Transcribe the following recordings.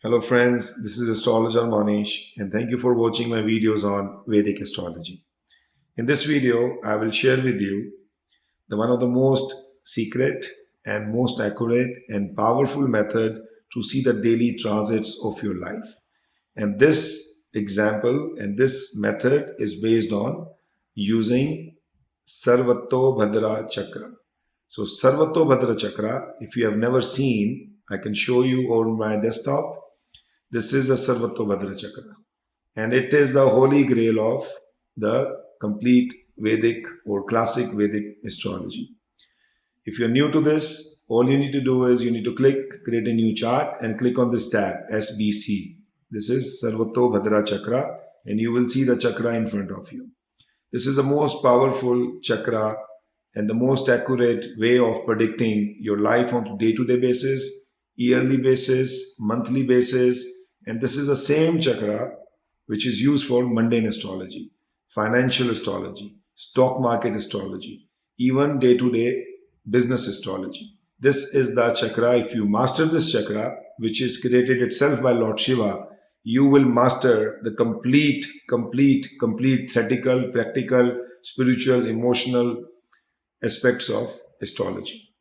Hello friends, this is Astrologer Mohnish and thank you for watching my videos on Vedic Astrology. In this video, I will share with you one of the most secret and most accurate and powerful method to see the daily transits of your life. And this example and this method is based on using Sarvatobhadra Chakra. So Sarvatobhadra Chakra, if you have never seen, I can show you on my desktop. This is the Sarvatobhadra Chakra, and it is the holy grail of the complete Vedic or classic Vedic astrology. If you're new to this, all you need to do is you need to create a new chart, and click on this tab, SBC. This is Sarvatobhadra Chakra, and you will see the chakra in front of you. This is the most powerful chakra and the most accurate way of predicting your life on day-to-day basis, yearly basis, monthly basis, and this is the same chakra which is used for mundane astrology, financial astrology, stock market astrology, even day-to-day business astrology. This is the chakra. If you master this chakra, which is created itself by Lord Shiva, you will master the complete theoretical, practical, spiritual, emotional aspects of astrology.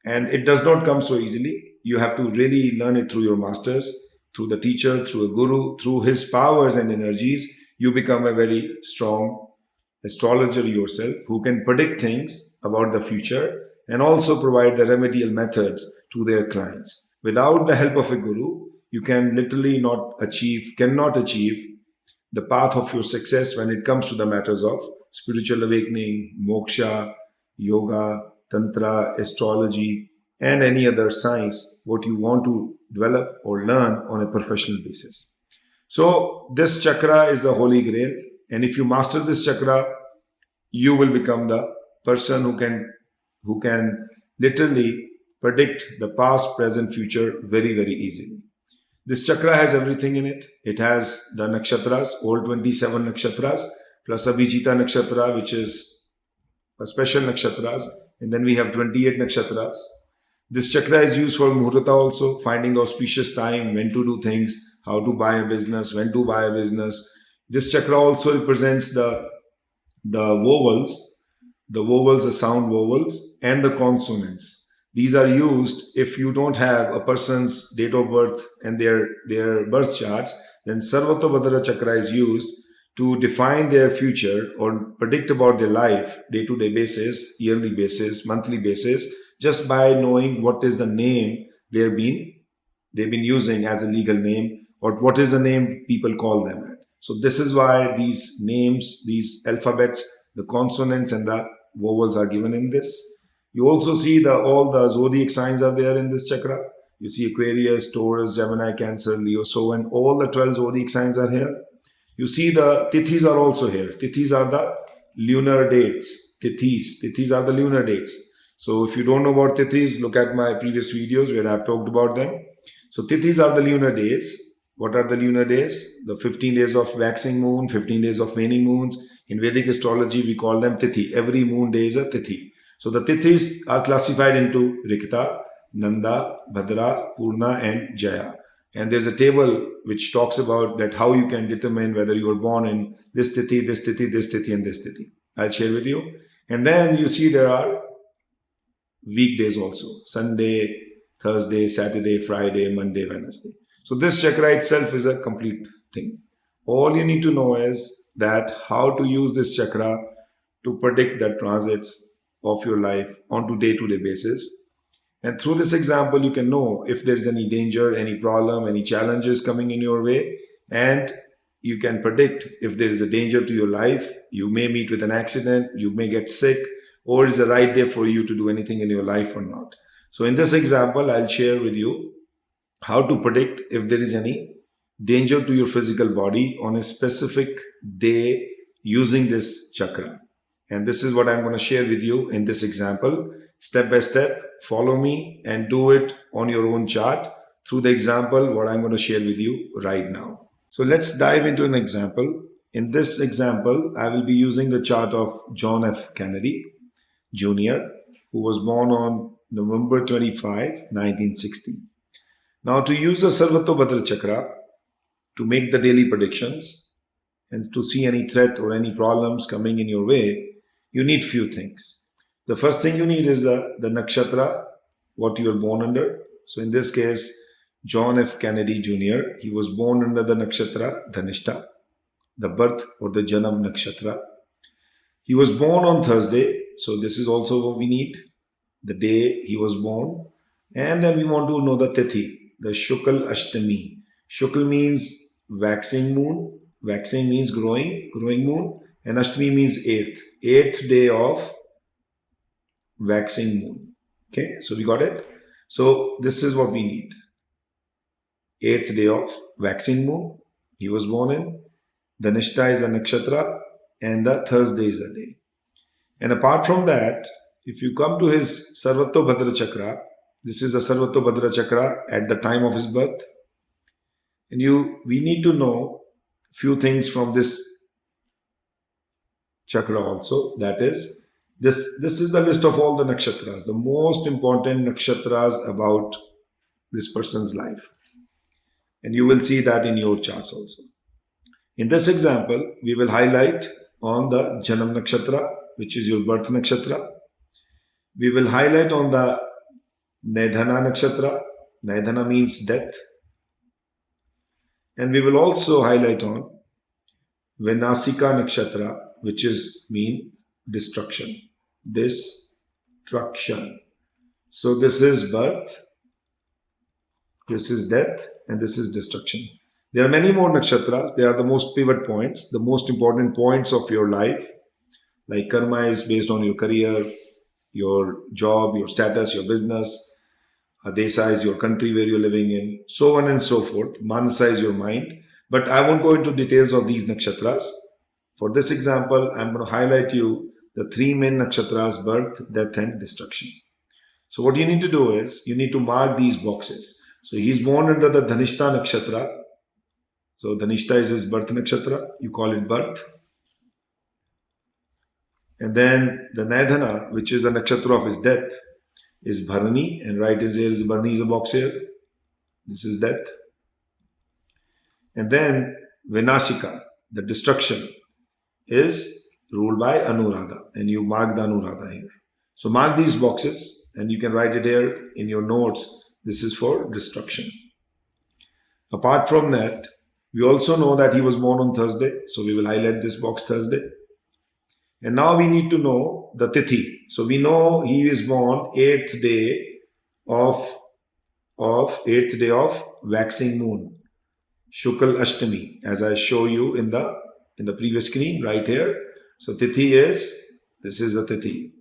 And it does not come so easily. You have to really learn it through your masters, through the teacher, through a guru, through his powers and energies. You become a very strong astrologer yourself who can predict things about the future and also provide the remedial methods to their clients. Without the help of a guru, you can literally cannot achieve the path of your success when it comes to the matters of spiritual awakening, moksha, yoga, tantra, astrology, and any other science what you want to develop or learn on a professional basis. So this chakra is the holy grail, and if you master this chakra, you will become the person who can literally predict the past, present, future very easily. This chakra has everything in it. It has the nakshatras, all 27 nakshatras, plus Abhijita nakshatra, which is a special nakshatras, and then we have 28 nakshatras. This chakra is used for muhurta also, finding the auspicious time, when to do things, how to buy a business, when to buy a business. This chakra also represents the vowels, the sound vowels, and the consonants. These are used if you don't have a person's date of birth and their birth charts, then Sarvatobhadra Chakra is used to define their future or predict about their life day-to-day basis, yearly basis, monthly basis, just by knowing what is the name they've been using as a legal name, or what is the name people call them at. So this is why these names, these alphabets, the consonants and the vowels are given in this. You also see all the zodiac signs are there in this chakra. You see Aquarius, Taurus, Gemini, Cancer, Leo, so and all the 12 zodiac signs are here. You see the Tithis are also here. Tithis are the lunar dates. Tithis are the lunar dates. So if you don't know about Tithis, look at my previous videos where I've talked about them. So Tithis are the lunar days. What are the lunar days? The 15 days of waxing moon, 15 days of waning moons. In Vedic astrology, we call them Tithi. Every moon day is a Tithi. So the Tithis are classified into Rikta, Nanda, Bhadra, Purna and Jaya. And there's a table which talks about that how you can determine whether you were born in this Tithi, this Tithi, this Tithi and this Tithi. I'll share with you. And then you see there are weekdays also. Sunday, Thursday, Saturday, Friday, Monday, Wednesday. So this chakra itself is a complete thing. All you need to know is that how to use this chakra to predict the transits of your life on day-to-day basis. And through this example, you can know if there is any danger, any problem, any challenges coming in your way, and you can predict if there is a danger to your life. You may meet with an accident, you may get sick, or is the right day for you to do anything in your life or not. So in this example, I'll share with you how to predict if there is any danger to your physical body on a specific day using this chakra. And this is what I'm going to share with you in this example. Step by step, follow me and do it on your own chart through the example what I'm going to share with you right now. So let's dive into an example. In this example, I will be using the chart of John F. Kennedy Jr., who was born on November 25, 1960. Now, to use the Sarvatobhadra Chakra to make the daily predictions and to see any threat or any problems coming in your way, you need few things. The first thing you need is the nakshatra, what you are born under. So in this case, John F. Kennedy Jr., he was born under the nakshatra Dhanishta, the birth or the Janam nakshatra. He was born on Thursday, so this is also what we need, the day he was born. And then we want to know the Tithi, the Shukal Ashtami. Shukal means waxing moon, waxing means growing moon, and Ashtami means eighth day of waxing moon. Okay, so we got it. So this is what we need. 8th day of waxing moon, he was born in. The Nishta is the nakshatra, and the Thursday is the day. And apart from that, if you come to his Sarvatobhadra Chakra, this is the Sarvatobhadra Chakra at the time of his birth. And we need to know few things from this chakra also. That is, this is the list of all the nakshatras, the most important nakshatras about this person's life. And you will see that in your charts also. In this example, we will highlight on the Janam Nakshatra, which is your birth nakshatra. We will highlight on the Nidhana Nakshatra. Nidhana means death. And we will also highlight on Vinasika Nakshatra, which means destruction. Destruction. So this is birth, this is death, and this is destruction. There are many more nakshatras. They are the most pivot points, the most important points of your life. Like karma is based on your career, your job, your status, your business. Desa is your country where you're living in, so on and so forth. Manasa is your mind. But I won't go into details of these nakshatras. For this example, I'm going to highlight you the three main nakshatras: birth, death, and destruction. So what you need to do is, you need to mark these boxes. So he's born under the Dhanishta nakshatra. So Dhanishta is his birth nakshatra. You call it birth. And then the Nidhana, which is the nakshatra of his death, is Bharani. And right is here is Bharani is a box here. This is death. And then Vinashika, the destruction, is ruled by Anuradha. And you mark the Anuradha here. So mark these boxes and you can write it here in your notes. This is for destruction. Apart from that, we also know that he was born on Thursday. So we will highlight this box Thursday. And now we need to know the Tithi. So we know he is born 8th day of waxing moon. Shukal Ashtami, as I show you in the previous screen right here. So Tithi this is the Tithi.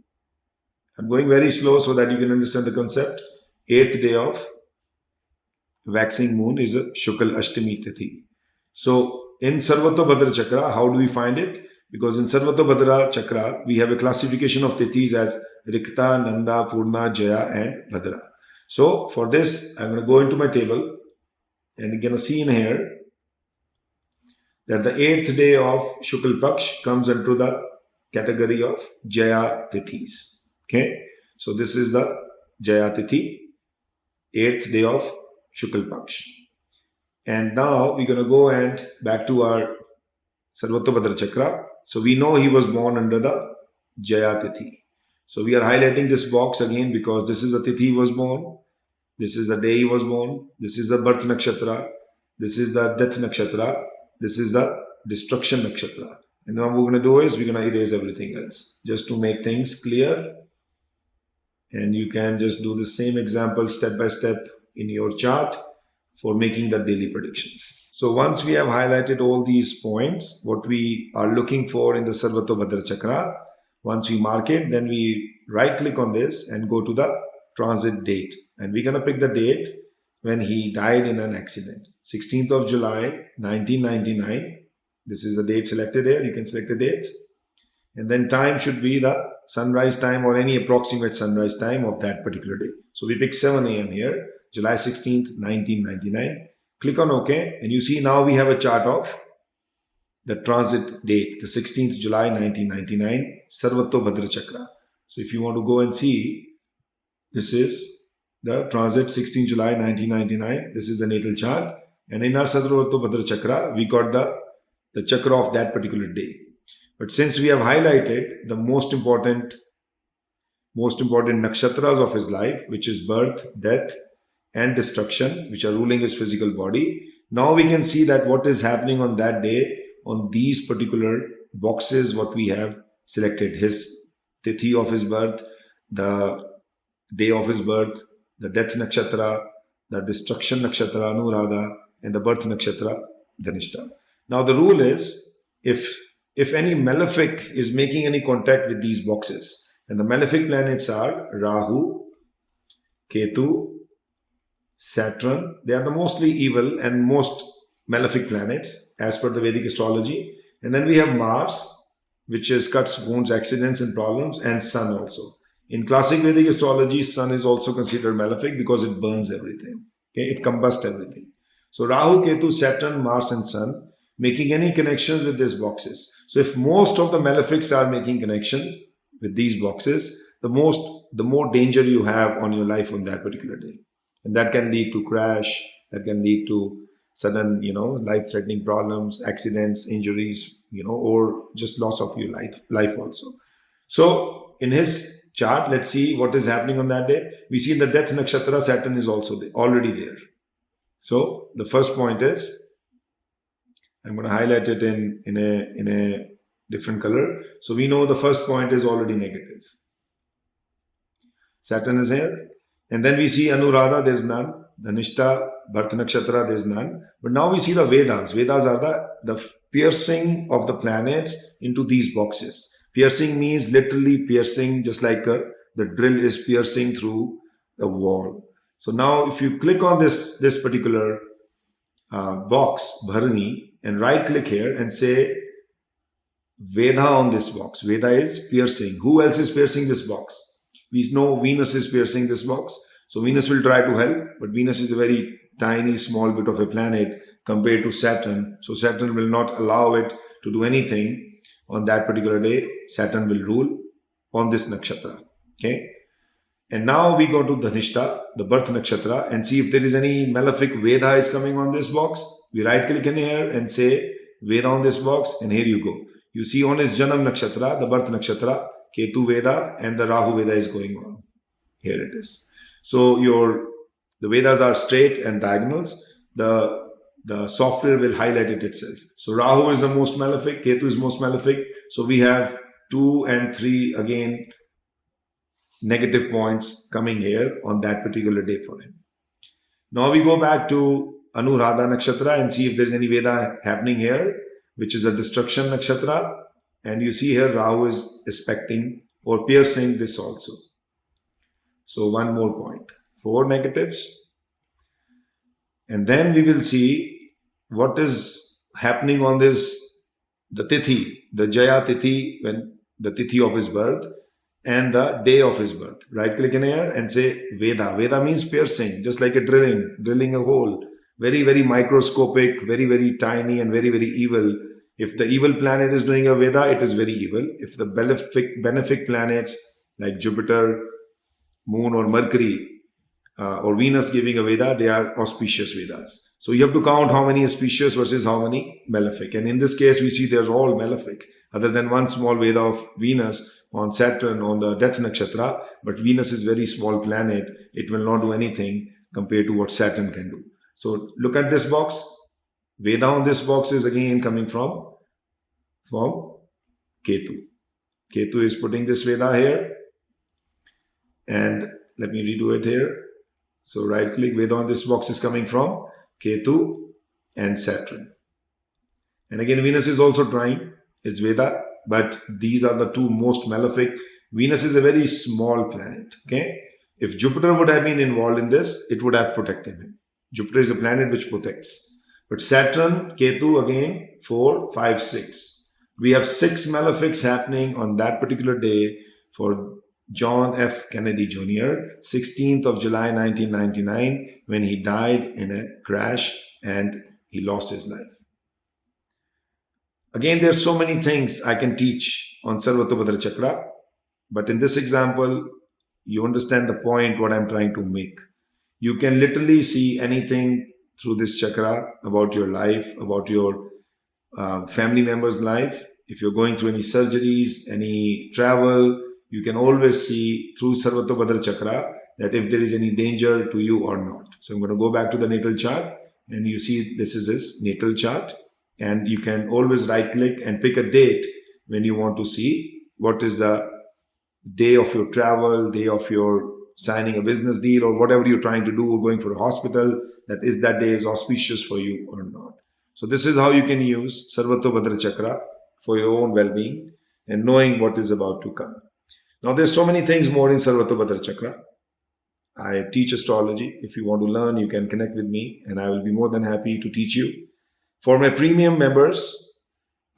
I'm going very slow so that you can understand the concept. 8th day of waxing moon is a Shukal Ashtami Tithi. So in Sarvatobhadra Chakra, how do we find it? Because in Sarvatobhadra Chakra, we have a classification of Tithis as Rikta, Nanda, Purna, Jaya, and Bhadra. So for this, I'm going to go into my table and you're going to see in here that the 8th day of Shukal Paksh comes into the category of Jaya Tithis. Okay, so this is the Jaya Tithi, 8th day of Shukal Paksh. And now we're going to go and back to our Sarvatobhadra Chakra. So we know he was born under the Jaya Tithi. So we are highlighting this box again because this is the Tithi he was born. This is the day he was born. This is the birth nakshatra. This is the death nakshatra. This is the destruction nakshatra. And then what we're going to do is we're going to erase everything else just to make things clear. And you can just do the same example step by step in your chart for making the daily predictions. So once we have highlighted all these points, what we are looking for in the Sarvatobhadra Chakra, once we mark it, then we right click on this and go to the transit date. And we're going to pick the date when he died in an accident. 16th of July, 1999. This is the date selected here. You can select the dates. And then time should be the sunrise time or any approximate sunrise time of that particular day. So we pick 7 a.m. here, July 16th, 1999. Click on OK. And you see now we have a chart of the transit date, the 16th July 1999, Sarvatobhadra Chakra. So if you want to go and see, this is the transit 16 July 1999. This is the natal chart. And in our Sarvatobhadra Chakra, we got the chakra of that particular day. But since we have highlighted the most important nakshatras of his life, which is birth, death, and destruction, which are ruling his physical body, now we can see that what is happening on that day on these particular boxes, what we have selected: his tithi of his birth, the day of his birth, the death nakshatra, the destruction nakshatra Anuradha, and the birth nakshatra Dhanishta. Now the rule is, if any malefic is making any contact with these boxes, and the malefic planets are Rahu, Ketu, Saturn, they are the mostly evil and most malefic planets as per the Vedic astrology. And then we have Mars, which is cuts, wounds, accidents, and problems, and Sun also. In classic Vedic astrology, Sun is also considered malefic because it burns everything. Okay, it combusts everything. So Rahu, Ketu, Saturn, Mars, and Sun making any connections with these boxes. So if most of the malefics are making connection with these boxes, the more danger you have on your life on that particular day. And that can lead to crash, that can lead to sudden, life-threatening problems, accidents, injuries, or just loss of your life also. So in his chart, let's see what is happening on that day. We see in the death nakshatra, Saturn is also already there. So the first point is, I'm going to highlight it in a different color. So we know the first point is already negative. Saturn is here. And then we see Anuradha, there's none. Dhanishta, Bharta Nakshatra, there's none. But now we see the Vedas. Vedas are the piercing of the planets into these boxes. Piercing means literally piercing, just like the drill is piercing through the wall. So now if you click on this particular box, Bharani, and right click here and say Veda on this box. Veda is piercing. Who else is piercing this box? We know Venus is piercing this box. So Venus will try to help, but Venus is a very tiny, small bit of a planet compared to Saturn. So Saturn will not allow it to do anything on that particular day. Saturn will rule on this nakshatra. Okay. And now we go to Dhanishta, the birth nakshatra, and see if there is any malefic Veda is coming on this box. We right click in here and say Veda on this box, and here you go. You see on his Janam nakshatra, the birth nakshatra, Ketu Veda and the Rahu Veda is going on. Here it is. So the Vedas are straight and diagonals. The software will highlight it itself. So Rahu is the most malefic, Ketu is most malefic. So we have 2 and 3 again negative points coming here on that particular day for him. Now we go back to Anuradha Nakshatra and see if there's any Veda happening here, which is a destruction nakshatra. And you see here Rahu is aspecting or piercing this also. So one more point. 4 negatives. And then we will see what is happening on this, the Tithi, the Jaya Tithi, when the Tithi of his birth and the day of his birth. Right click in here and say Veda. Veda means piercing, just like a drilling a hole. Very, very microscopic, very, very tiny and very, very evil. If the evil planet is doing a Veda, it is very evil. If the benefic planets like Jupiter, Moon or Mercury or Venus giving a Veda, they are auspicious Vedas. So you have to count how many auspicious versus how many malefic. And in this case, we see they're all malefic, other than one small Veda of Venus on Saturn on the death nakshatra. But Venus is very small planet. It will not do anything compared to what Saturn can do. So look at this box. Veda on this box is again coming from Ketu. Ketu is putting this Veda here. And let me redo it here. So right click, Veda on this box is coming from Ketu and Saturn. And again, Venus is also trying its Veda, but these are the 2 most malefic. Venus is a very small planet. Okay. If Jupiter would have been involved in this, it would have protected him. Jupiter is a planet which protects. But Saturn, Ketu again, 4, 5, 6. We have 6 malefics happening on that particular day for John F. Kennedy Jr., 16th of July 1999, when he died in a crash and he lost his life. Again, there's so many things I can teach on Sarvatobhadra Chakra, but in this example, you understand the point what I'm trying to make. You can literally see anything through this chakra about your life, about your family member's life. If you're going through any surgeries, any travel, you can always see through Sarvatobhadra Chakra that if there is any danger to you or not. So I'm going to go back to the natal chart, and you see this is his natal chart, and you can always right click and pick a date when you want to see what is the day of your travel, day of your signing a business deal, or whatever you're trying to do, or going for a hospital, that day is auspicious for you or not. So this is how you can use Sarvatobhadra Chakra for your own well-being and knowing what is about to come. Now there's so many things more in Sarvatobhadra Chakra. I teach astrology. If you want to learn, you can connect with me and I will be more than happy to teach you. For my premium members,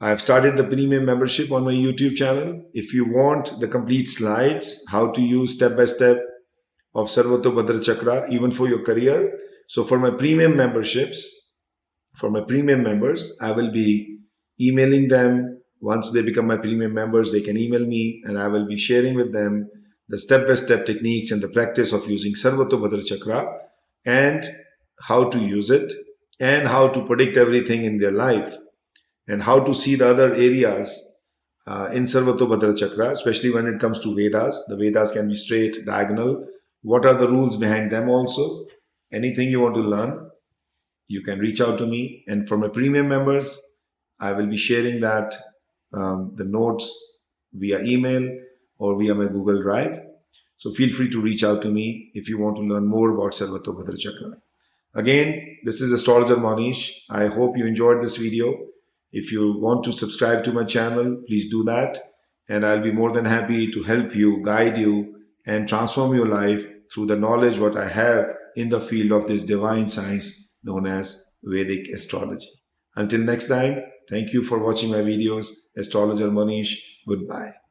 I have started the premium membership on my YouTube channel. If you want the complete slides, how to use step-by-step of Sarvatobhadra Chakra, even for your career. So for my premium memberships, for my premium members, I will be emailing them. Once they become my premium members, they can email me and I will be sharing with them the step-by-step techniques and the practice of using Sarvatobhadra Chakra and how to use it and how to predict everything in their life and how to see the other areas in Sarvatobhadra Chakra, especially when it comes to Vedas. The Vedas can be straight, diagonal. What are the rules behind them also? Anything you want to learn, you can reach out to me. And for my premium members, I will be sharing that the notes via email or via my Google Drive. So feel free to reach out to me if you want to learn more about Sarvatobhadra Chakra. Again, this is Astrologer Mohnish. I hope you enjoyed this video. If you want to subscribe to my channel, please do that. And I'll be more than happy to help you, guide you, and transform your life through the knowledge what I have in the field of this divine science known as Vedic Astrology. Until next time, thank you for watching my videos. Astrologer Mohnish. Goodbye.